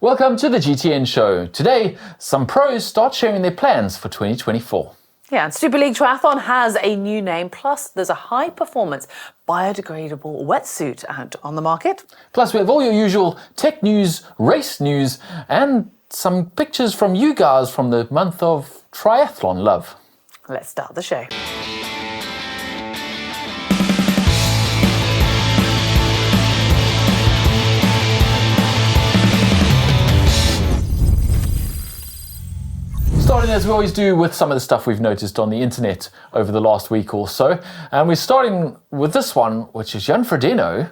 Welcome to the GTN show. Today, some pros start sharing their plans for 2024. Yeah, and Super League Triathlon has a new name, plus there's a high-performance biodegradable wetsuit out on the market. Plus, we have all your usual tech news, race news, and some pictures from you guys from the month of triathlon love. Let's start the show. Starting as we always do with some of the stuff we've noticed on the internet over the last week or so. And we're starting with this one, which is Jan Frodeno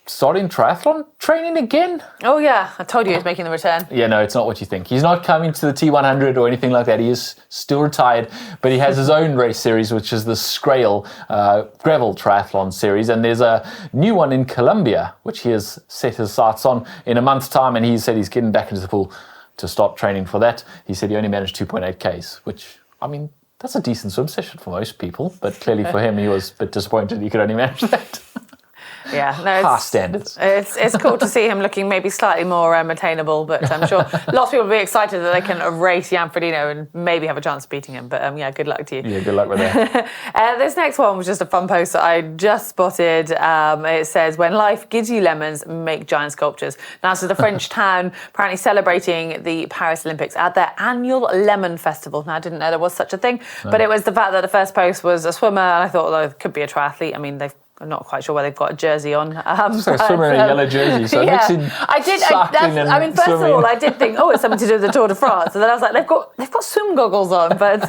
starting triathlon training again. Oh yeah, I told you he was making the return. Yeah, no, it's not what you think. He's not coming to the T100 or anything like that. He is still retired, but he has his own race series, which is the Gravel Triathlon series. And there's a new one in Colombia, which he has set his sights on in a month's time. And he said he's getting back into the pool to start training for that. He said he only managed 2.8 Ks, which, I mean, that's a decent swim session for most people. But clearly for him, he was a bit disappointed he could only manage that. Yeah, no, High standards. It's cool to see him looking maybe slightly more attainable, but I'm sure lots of people will be excited that they can race Jan Frodeno and maybe have a chance of beating him. But yeah, good luck to you. Yeah, good luck with that. This next one was just a fun post that I just spotted. It says, "When life gives you lemons, make giant sculptures." Now, this is the French town apparently celebrating the Paris Olympics at their annual Lemon Festival. Now, I didn't know there was such a thing, but it was the fact that the first post was a swimmer, and I thought, well, it could be a triathlete. I mean, I'm not quite sure where they've got a jersey on. It's like a swimmer in a yellow jersey, so yeah, mixing cycling and first swimming. of all, I did think, it's something to do with the Tour de France. And then I was like, they've got swim goggles on. But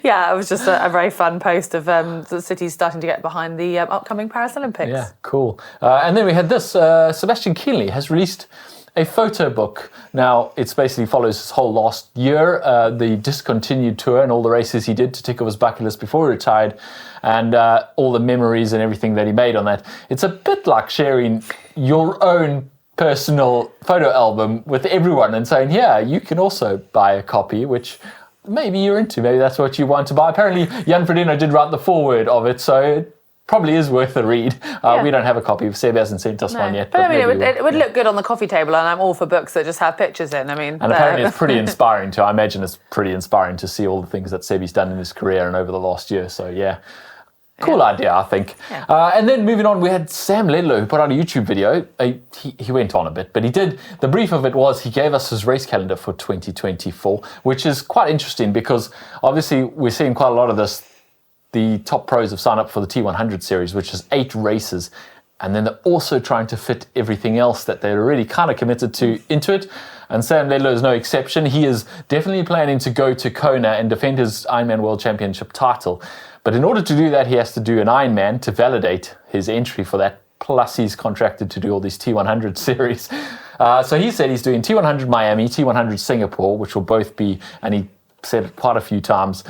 yeah, it was just a very fun post of the cities starting to get behind the upcoming Paris Olympics. Yeah, cool. And then we had this, Sebastian Kienle has released a photo book. Now, it basically follows his whole last year, the discontinued tour and all the races he did to tick off his bucket list before he retired, and all the memories and everything that he made on that. It's a bit like sharing your own personal photo album with everyone and saying, yeah, you can also buy a copy, which maybe you're into. Maybe that's what you want to buy. Apparently, Jan Frodeno did write the foreword of it, so it probably is worth a read. We don't have a copy. Seb hasn't sent us one yet. But I mean, it would look good on the coffee table, and I'm all for books that just have pictures in. I mean, and apparently it's pretty inspiring too. I imagine it's pretty inspiring to see all the things that Seb's done in his career and over the last year. So yeah, cool idea, I think. Yeah. And then moving on, we had Sam Laidlow who put out a YouTube video. He went on a bit, but the brief of it was he gave us his race calendar for 2024, which is quite interesting because obviously we're seeing quite a lot of this. The top pros have signed up for the T100 series, which is 8 races. And then they're also trying to fit everything else that they're already kind of committed to into it. And Sam Laidlow is no exception. He is definitely planning to go to Kona and defend his Ironman World Championship title. But in order to do that, he has to do an Ironman to validate his entry for that. Plus, he's contracted to do all these T100 series. So he said he's doing T100 Miami, T100 Singapore, which will both be, and he said it quite a few times,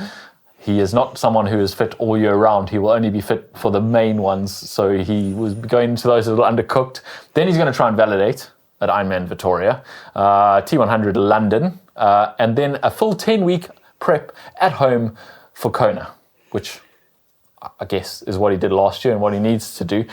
he is not someone who is fit all year round. He will only be fit for the main ones. So he was going into those a little undercooked. Then he's going to try and validate at Ironman Victoria, T100 London, and then a full 10-week prep at home for Kona, which I guess is what he did last year and what he needs to do.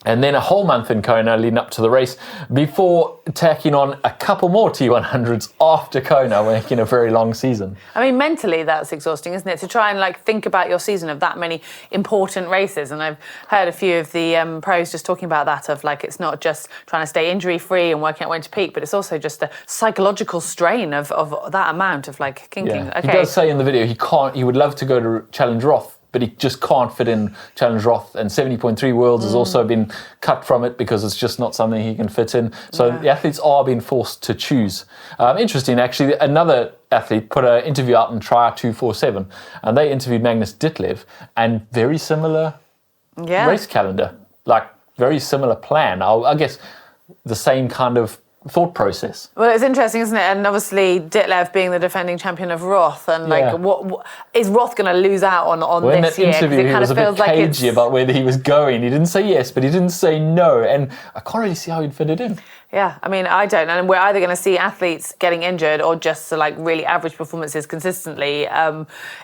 And then a whole month in Kona leading up to the race before tacking on a couple more T100s after Kona, making a very long season. I mean, mentally that's exhausting, isn't it? To try and think about your season of that many important races. And I've heard a few of the pros just talking about that of it's not just trying to stay injury free and working out when to peak, but it's also just the psychological strain of that amount of kinking. Yeah. Okay. He does say in the video he would love to go to Challenge Roth, but he just can't fit in Challenge Roth. And 70.3 Worlds has also been cut from it because it's just not something he can fit in. So the athletes are being forced to choose. Interesting, actually, another athlete put an interview out on Tri247, and they interviewed Magnus Ditlev, and very similar race calendar, very similar plan. I guess the same kind of thought process. Well, it's interesting, isn't it? And obviously Ditlev being the defending champion of Roth, and what is Roth going to lose out on this year? In that interview, he was a bit cagey about whether he was going. He didn't say yes, but he didn't say no, and I can't really see how he'd fit it in. Yeah, I mean, I don't know. And we're either going to see athletes getting injured or just like really average performances consistently.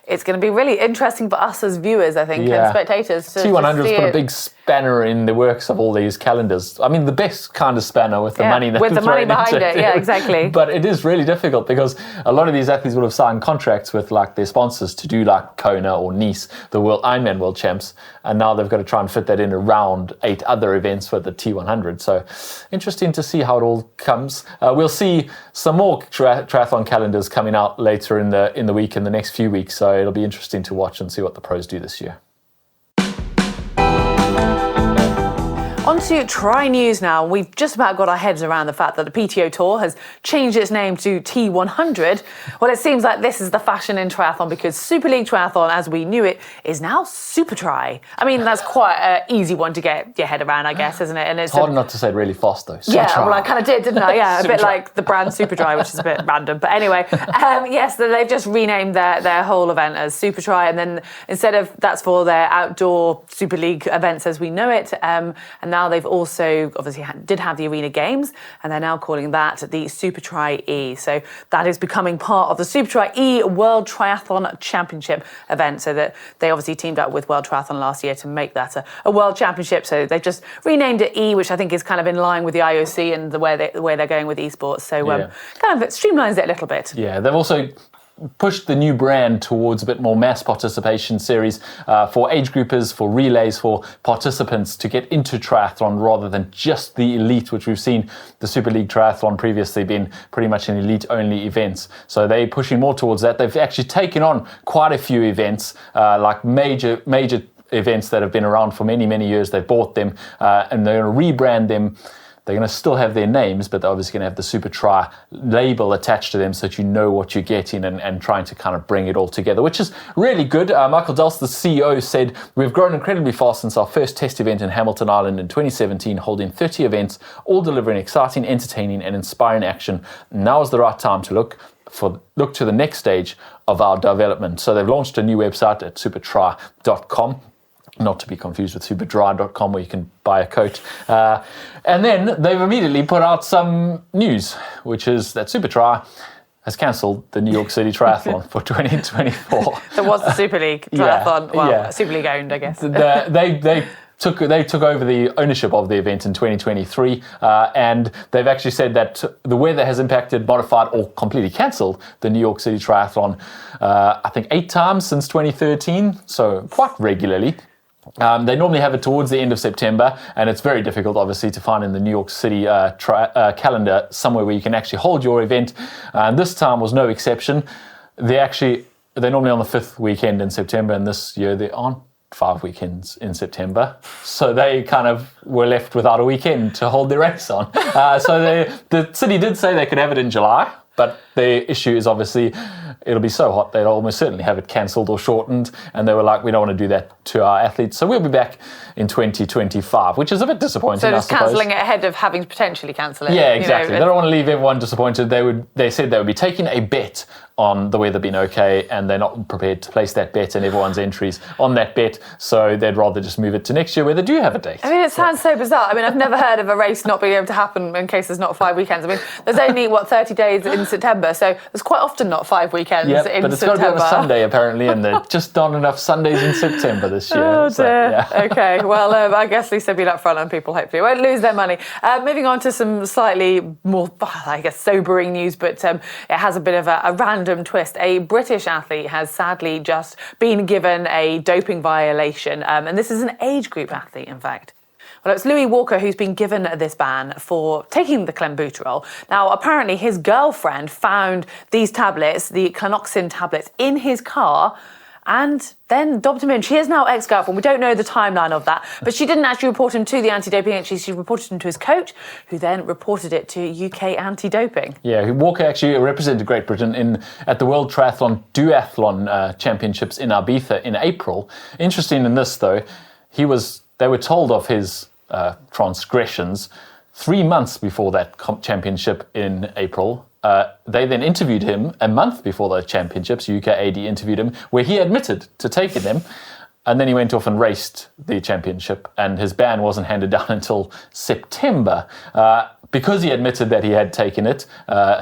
It's going to be really interesting for us as viewers, I think, and spectators. T100's put a big spanner in the works of all these calendars. I mean, the best kind of spanner with the money that's with the money behind it. Yeah, exactly. But it is really difficult because a lot of these athletes will have signed contracts with like their sponsors to do like Kona or Nice, the Ironman World Champs, and now they've got to try and fit that in around 8 other events for the T100. So interesting to see how it all comes. We'll see some more triathlon calendars coming out later in the week, in the next few weeks. So it'll be interesting to watch and see what the pros do this year. On to Tri News now. We've just about got our heads around the fact that the PTO Tour has changed its name to T100. Well, it seems like this is the fashion in triathlon because Super League Triathlon, as we knew it, is now Super Tri. I mean, that's quite an easy one to get your head around, I guess, isn't it? And it's hard not to say it really fast, though. Well, I kind of did, didn't I? Yeah, a bit like the brand Super Tri, which is a bit random. But anyway, yes, they've just renamed their whole event as Super Tri. And then instead of, that's for their outdoor Super League events as we know it. And now they've also obviously did have the Arena Games, and they're now calling that the Super Tri E. So that is becoming part of the Super Tri E World Triathlon Championship event. So that they obviously teamed up with World Triathlon last year to make that a World Championship. So they've just renamed it E, which I think is kind of in line with the IOC and the way they're going with esports. So kind of streamlines it a little bit. Yeah, they've also pushed the new brand towards a bit more mass participation series for age groupers, for relays, for participants to get into triathlon rather than just the elite, which we've seen the Super League Triathlon previously been pretty much an elite-only events. So they're pushing more towards that. They've actually taken on quite a few events, like major events that have been around for many, many years. They've bought them and they're going to rebrand them. They're going to still have their names, but they're obviously going to have the Super Tri label attached to them so that you know what you're getting and trying to kind of bring it all together, which is really good. Michael Dulce, the CEO, said, "We've grown incredibly fast since our first test event in Hamilton Island in 2017, holding 30 events, all delivering exciting, entertaining and inspiring action. Now is the right time to look to the next stage of our development." So they've launched a new website at supertri.com. Not to be confused with superdry.com where you can buy a coat. And then they've immediately put out some news, which is that Super Tri has cancelled the New York City Triathlon for 2024. There was the Super League Triathlon, Super League owned, I guess. They took over the ownership of the event in 2023, and they've actually said that the weather has impacted, modified, or completely cancelled the New York City Triathlon, I think 8 times since 2013, so quite regularly. They normally have it towards the end of September, and it's very difficult, obviously, to find in the New York City calendar somewhere where you can actually hold your event. And this time was no exception. They're normally on the 5th weekend in September, and this year they aren't 5 weekends in September. So they kind of were left without a weekend to hold their race on. So the city did say they could have it in July, but the issue is obviously it'll be so hot they'll almost certainly have it cancelled or shortened, and they were like, we don't want to do that to our athletes, so we'll be back in 2025, which is a bit disappointing. So just cancelling it ahead of having to potentially cancel it. Yeah, exactly. They don't want to leave everyone disappointed. They said they would be taking a bet on the weather being okay, and they're not prepared to place that bet and everyone's entries on that bet, so they'd rather just move it to next year where they do have a date. I mean, it sounds so bizarre. I mean, I've never heard of a race not being able to happen in case there's not 5 weekends. I mean, there's only, 30 days in September, so there's quite often not 5 weekends in September. But it's got to be on a Sunday, apparently, and there just aren't enough Sundays in September this year. Oh, dear. So, yeah. Okay, well, I guess at least they'll be up front and people hopefully won't lose their money. Moving on to some slightly more, I guess, sobering news, but it has a bit of a random twist. A British athlete has sadly just been given a doping violation, and this is an age group athlete, in fact. Well, it's Louis Walker who's been given this ban for taking the clenbuterol. Now, apparently his girlfriend found these tablets, the Clenoxin tablets, in his car and then dobbed him in. She is now ex-girlfriend. We don't know the timeline of that, but she didn't actually report him to the anti-doping agency. She reported him to his coach, who then reported it to UK anti-doping. Yeah, Walker actually represented Great Britain at the World Triathlon Duathlon Championships in Ibiza in April. Interesting in this, though, they were told of his transgressions 3 months before that championship in April. They then interviewed him a month before the championships. UKAD interviewed him, where he admitted to taking them. And then he went off and raced the championship, and his ban wasn't handed down until September. because he admitted that he had taken it,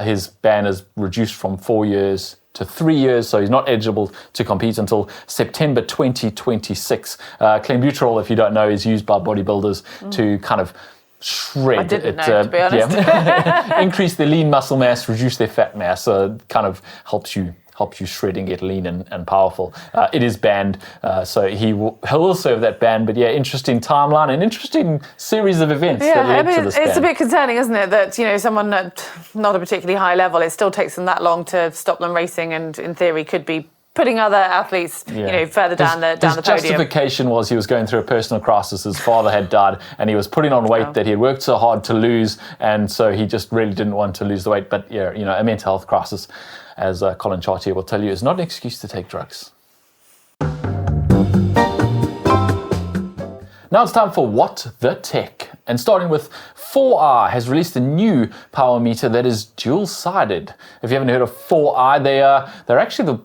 his ban is reduced from 4 years to 3 years, so he's not eligible to compete until September 2026. Clenbuterol, if you don't know, is used by bodybuilders to kind of shred. I didn't know, to be honest. Yeah. Increase their lean muscle mass, reduce their fat mass, so it kind of helps you shred and get lean and powerful. It is banned, so he'll serve that ban. But yeah, interesting timeline and interesting series of events that led to this ban. It's a bit concerning, isn't it, that someone at not a particularly high level, it still takes them that long to stop them racing, and in theory could be putting other athletes, further down the podium. His justification was he was going through a personal crisis. His father had died, and he was putting on weight that he had worked so hard to lose, and so he just really didn't want to lose the weight. But a mental health crisis, as Colin Chartier will tell you, is not an excuse to take drugs. Now it's time for What the Tech. And starting with 4i has released a new power meter that is dual-sided. If you haven't heard of 4i, they're actually the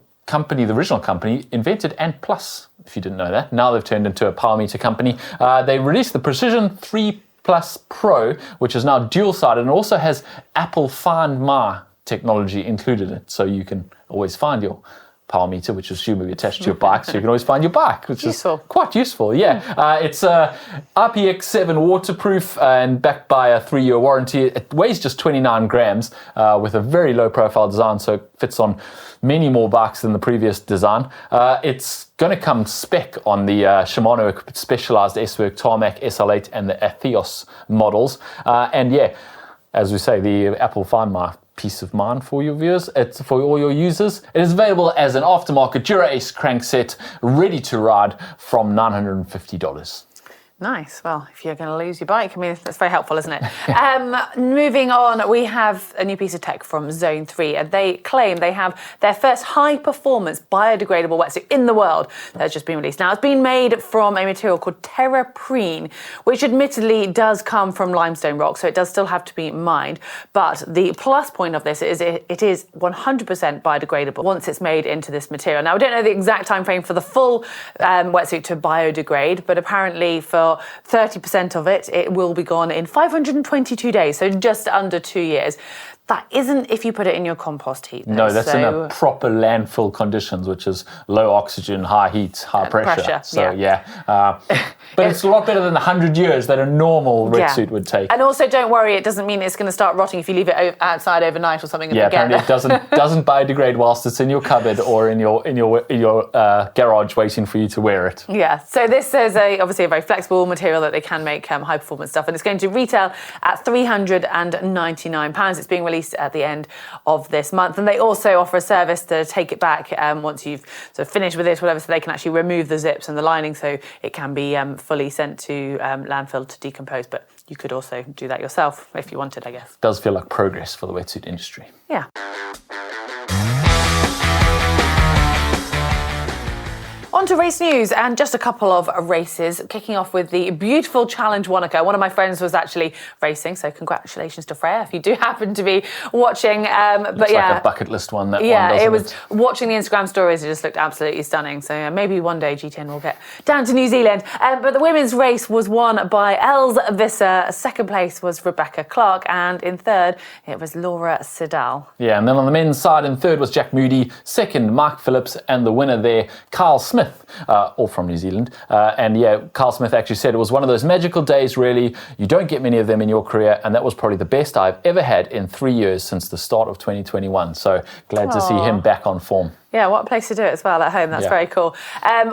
original company, invented Ant Plus, if you didn't know that. Now they've turned into a power meter company. They released the Precision 3 Plus Pro, which is now dual-sided and also has Apple Find My technology included in it, so you can always find your power meter, which is presumably attached to your bike, so you can always find your bike, which is quite useful. Yeah, it's IPX7 waterproof and backed by a 3-year warranty. It weighs just 29 grams with a very low profile design, so it fits on many more bikes than the previous design. It's going to come spec on the Shimano Specialized S-Work Tarmac SL8 and the Atheos models. And yeah, as we say, the Apple Find My peace of mind for your viewers. It's for all your users. It is available as an aftermarket Dura Ace crankset, ready to ride from $950. Nice. Well, if you're going to lose your bike, I mean, that's very helpful, isn't it? Moving on, we have a new piece of tech from Zone 3. And they claim they have their first high-performance biodegradable wetsuit in the world that's just been released. Now, it's been made from a material called terraprene, which admittedly does come from limestone rock, so it does still have to be mined. But the plus point of this is it is 100% biodegradable once it's made into this material. Now, we don't know the exact time frame for the full wetsuit to biodegrade, but apparently for 30% of it will be gone in 522 days, so just under 2 years. That isn't if you put it in your compost heap. No, that's in a proper landfill conditions, which is low oxygen, high heat, high pressure. So but it's a lot better than the 100 years that a normal wetsuit would take. And also, don't worry, it doesn't mean it's going to start rotting if you leave it outside overnight or something. Yeah, apparently it doesn't biodegrade whilst it's in your cupboard or in your garage waiting for you to wear it. Yeah. So this is obviously a very flexible material that they can make high performance stuff, and it's going to retail at £399. It's being released at the end of this month, and they also offer a service to take it back once you've sort of finished with it, whatever, so they can actually remove the zips and the lining, so it can be fully sent to landfill to decompose. But you could also do that yourself if you wanted, I guess. Does feel like progress for the wetsuit industry. Yeah. On to race news, and just a couple of races, kicking off with the beautiful Challenge Wanaka. One of my friends was actually racing, so congratulations to Freya if you do happen to be watching. Looks like a bucket list one, that one, doesn't it was. Watching the Instagram stories, it just looked absolutely stunning. So maybe one day GTN will get down to New Zealand. But the women's race was won by Els Visser. Second place was Rebecca Clark, and in third it was Laura Siddal. Yeah, and then on the men's side, in third was Jack Moody, second Mark Phillips, and the winner there, Carl Smith. All from New Zealand. Carl Smith actually said it was one of those magical days, really. You don't get many of them in your career, and that was probably the best I've ever had in 3 years since the start of 2021. So glad to see him back on form. Yeah, what a place to do it as well at home. That's very cool.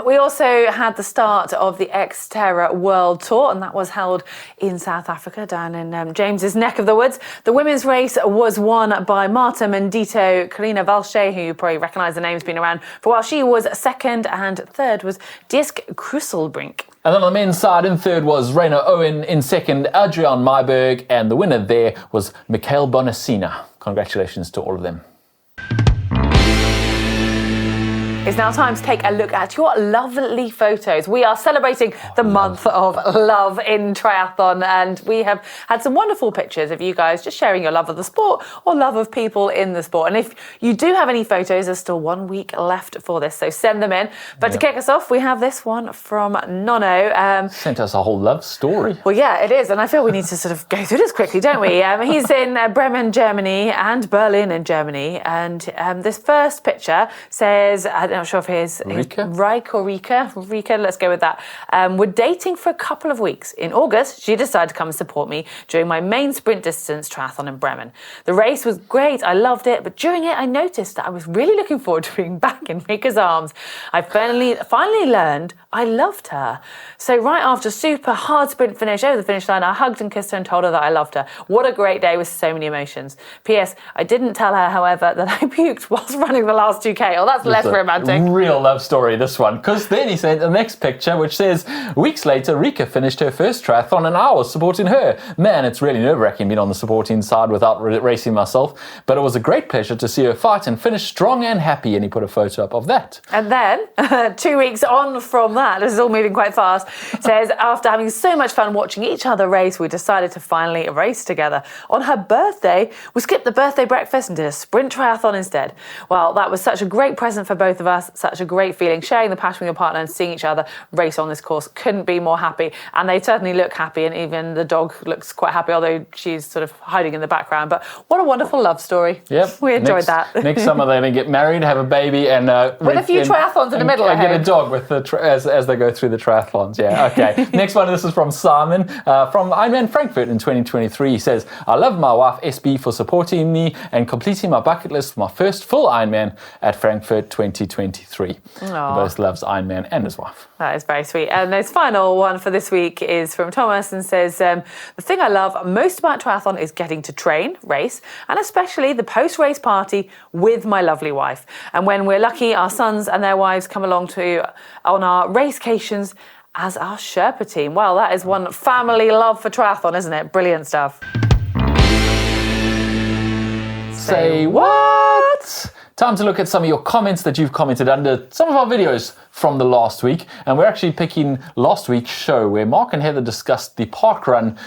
We also had the start of the Xterra World Tour, and that was held in South Africa, down in James's neck of the woods. The women's race was won by Marta Mendito, Karina Valche, who you probably recognise the name's been around for a while. She was second, and third was Disk Kruselbrink. And then on the men's side, in third was Rainer Owen, in second, Adrian Myberg, and the winner there was Mikhail Bonacina. Congratulations to all of them. It's now time to take a look at your lovely photos. We are celebrating the month of love in triathlon, and we have had some wonderful pictures of you guys just sharing your love of the sport or love of people in the sport. And if you do have any photos, there's still 1 week left for this, so send them in. But to kick us off, we have this one from Nono. Sent us a whole love story. Well, yeah, it is, and I feel we need to sort of go through this quickly, don't we? He's in Bremen, Germany, and Berlin in Germany, and this first picture says, I'm not sure if his Reik or Rika, let's go with that. We're dating for a couple of weeks. In August, she decided to come and support me during my main sprint distance triathlon in Bremen. The race was great, I loved it, but during it I noticed that I was really looking forward to being back in Rika's arms. I finally learned I loved her. So right after a super hard sprint finish over the finish line, I hugged and kissed her and told her that I loved her. What a great day with so many emotions. P.S. I didn't tell her, however, that I puked whilst running the last 2K. Oh, that's less romantic. Real love story, this one. Because then he sent the next picture, which says, weeks later, Rika finished her first triathlon and I was supporting her. Man, it's really nerve-wracking being on the supporting side without racing myself. But it was a great pleasure to see her fight and finish strong and happy. And he put a photo up of that. And then, 2 weeks on from that, this is all moving quite fast, says, after having so much fun watching each other race, we decided to finally race together. On her birthday, we skipped the birthday breakfast and did a sprint triathlon instead. Well, that was such a great present for both of us, such a great feeling, sharing the passion with your partner and seeing each other race on this course. Couldn't be more happy. And they certainly look happy, and even the dog looks quite happy, although she's sort of hiding in the background. But what a wonderful love story. Yep. We enjoyed that. Next summer they're going to get married, have a baby, and with a few triathlons in the middle. And get a dog with the as they go through the triathlons. Yeah, okay. Next one, this is from Simon from Ironman Frankfurt in 2023. He says, I love my wife SB for supporting me and completing my bucket list for my first full Ironman at Frankfurt 2023. He both loves Ironman and his wife. That is very sweet. And this final one for this week is from Thomas and says, the thing I love most about triathlon is getting to train, race, and especially the post-race party with my lovely wife. And when we're lucky, our sons and their wives come along on our racecations as our Sherpa team. Well, that is one family love for triathlon, isn't it? Brilliant stuff. Say what? Time to look at some of your comments that you've commented under some of our videos from the last week. And we're actually picking last week's show where Mark and Heather discussed the parkrun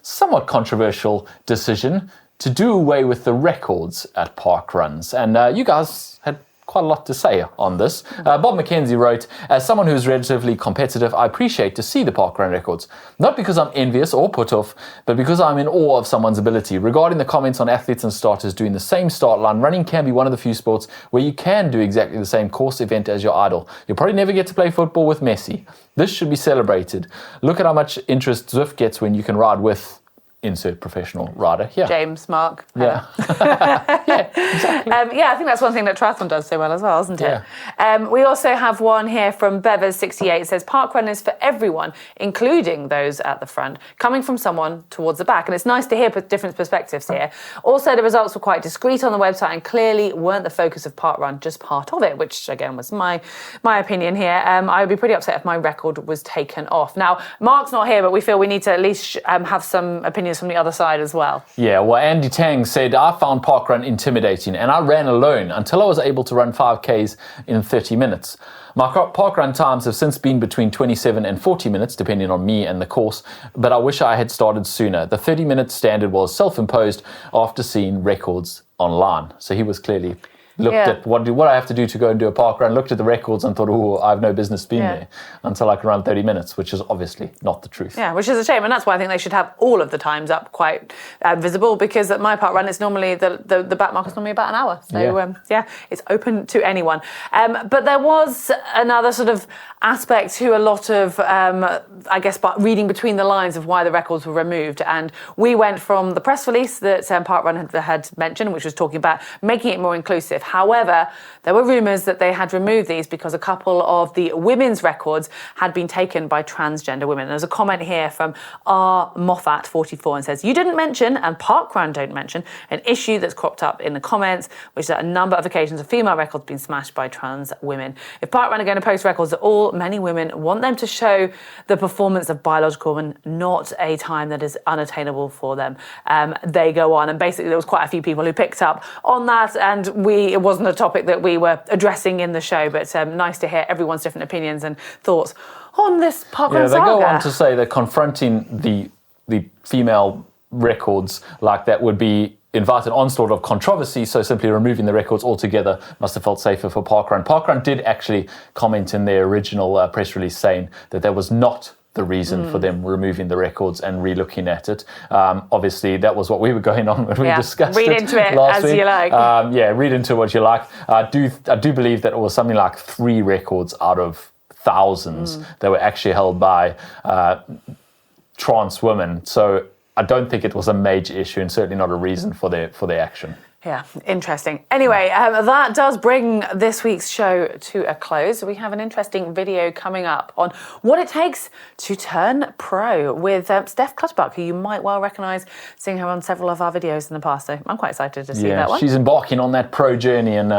somewhat controversial decision to do away with the records at parkruns. And you guys had quite a lot to say on this. Bob McKenzie wrote, as someone who's relatively competitive, I appreciate to see the parkrun records. Not because I'm envious or put off, but because I'm in awe of someone's ability. Regarding the comments on athletes and starters doing the same start line, running can be one of the few sports where you can do exactly the same course event as your idol. You'll probably never get to play football with Messi. This should be celebrated. Look at how much interest Zwift gets when you can ride with insert professional rider here. James, Mark. Yeah. Yeah, exactly. I think that's one thing that triathlon does so well as well, isn't it? Yeah. We also have one here from Bevers68. It says, parkrun is for everyone, including those at the front, coming from someone towards the back. And it's nice to hear different perspectives here. Also, the results were quite discreet on the website and clearly weren't the focus of parkrun, just part of it, which again was my opinion here. I would be pretty upset if my record was taken off. Now, Mark's not here, but we feel we need to at least have some opinions from the other side as well. Yeah, well, Andy Tang said, I found parkrun intimidating and I ran alone until I was able to run 5Ks in 30 minutes. My parkrun times have since been between 27 and 40 minutes, depending on me and the course, but I wish I had started sooner. The 30-minute standard was self-imposed after seeing records online. So he was clearly looked at what I have to do to go and do a parkrun, looked at the records and thought, I have no business being there until I can run 30 minutes, which is obviously not the truth. Yeah, which is a shame. And that's why I think they should have all of the times up quite visible, because at my parkrun, it's normally, the back mark is normally about an hour. So, it's open to anyone. But there was another sort of aspect to a lot of, reading between the lines of why the records were removed. And we went from the press release that Parkrun had mentioned, which was talking about making it more inclusive. However, there were rumours that they had removed these because a couple of the women's records had been taken by transgender women. There's a comment here from R. Moffat 44 and says, you didn't mention, and Parkrun don't mention, an issue that's cropped up in the comments, which is that a number of occasions of female records being smashed by trans women. If Parkrun are going to post records at all, many women want them to show the performance of biological women, not a time that is unattainable for them. They go on, and basically there was quite a few people who picked up on that, and we it wasn't a topic that we were addressing in the show, but nice to hear everyone's different opinions and thoughts on this parkrun saga. They go on to say that confronting the female records like that would be invited onslaught of controversy, so simply removing the records altogether must have felt safer for Parkrun. Parkrun did actually comment in their original press release saying that was not the reason for them removing the records and re-looking at it. Obviously, that was what we were going on when we discussed read it into it last as week. you like. Read into what you like. I do believe that it was something like 3 records out of thousands that were actually held by trans women. So I don't think it was a major issue and certainly not a reason for their action. Yeah, interesting. Anyway, that does bring this week's show to a close. We have an interesting video coming up on what it takes to turn pro with Steph Clutterbuck, who you might well recognise, seeing her on several of our videos in the past. So I'm quite excited to see that one. She's embarking on that pro journey and,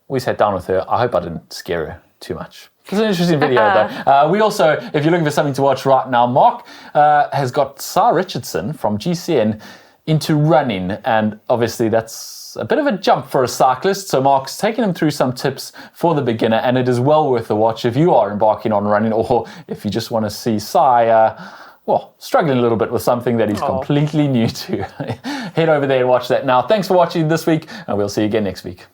we sat down with her. I hope I didn't scare her too much. It's an interesting video, though. We also, if you're looking for something to watch right now, Mark has got Sarah Richardson from GTN into running, and obviously that's a bit of a jump for a cyclist. So Mark's taking him through some tips for the beginner, and it is well worth a watch if you are embarking on running, or if you just want to see Sai, struggling a little bit with something that he's completely new to. Head over there and watch that now. Thanks for watching this week, and we'll see you again next week.